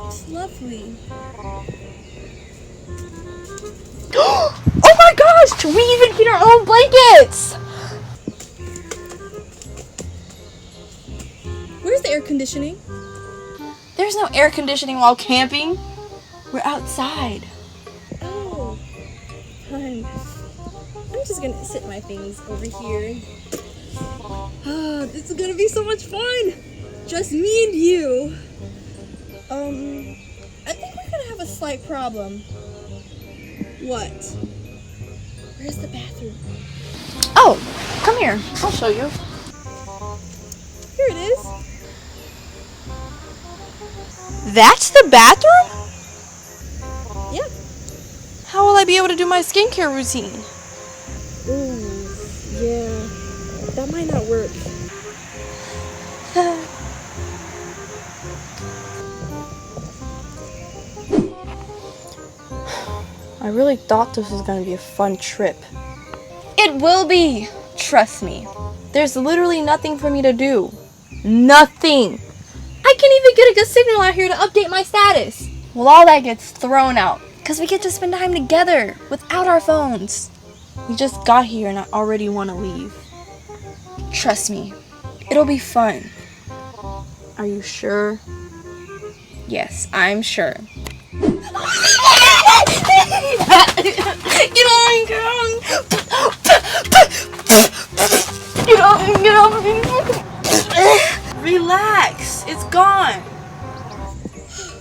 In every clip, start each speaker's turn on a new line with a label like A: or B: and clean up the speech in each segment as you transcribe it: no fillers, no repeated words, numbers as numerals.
A: It's lovely.
B: Oh my gosh! We even get our own blankets!
A: Where's the air conditioning?
B: There's no air conditioning while camping. We're outside.
A: Oh, fine. I'm just gonna sit my things over here. This is gonna be so much fun! Just me and you. I think we're gonna have a slight problem. What? Where's the bathroom?
B: Oh, come here. I'll show you.
A: Here it is.
B: That's the bathroom?
A: Yep.
B: How will I be able to do my skincare routine?
A: Ooh, yeah. That might not work.
B: I really thought this was going to be a fun trip. It will be! Trust me. There's literally nothing for me to do. Nothing! I can't even get a good signal out here to update my status. Well, all that gets thrown out because we get to spend time together without our phones. We just got here and I already want to leave. Trust me, it'll be fun. Are you sure? Yes, I'm sure. Get on, get on! Get on, get on! Relax, it's gone.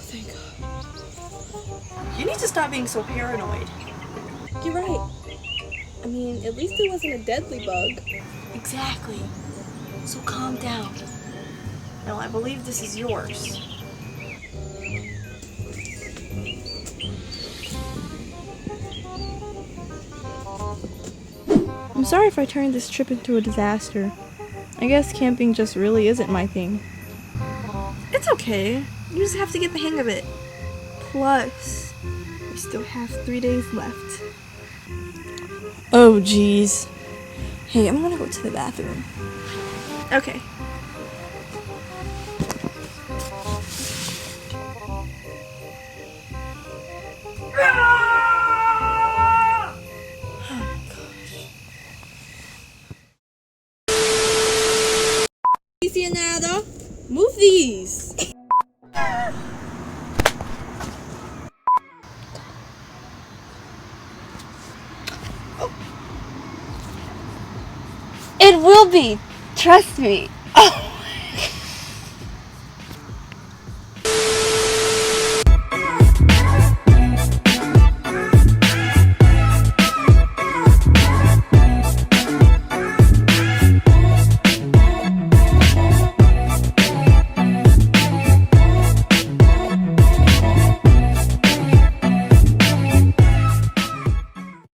A: Thank God.
B: You need to stop being so paranoid.
A: You're right. I mean, at least it wasn't a deadly bug.
B: Exactly. So calm down. Now, I believe this is yours. I'm sorry if I turned this trip into a disaster. I guess camping just really isn't my thing. It's okay. You just have to get the hang of it. Plus, we still have 3 days left. Oh, geez. Hey, I'm gonna go to the bathroom. Okay.
A: Easy nada. Move these.
B: It will be. Trust me.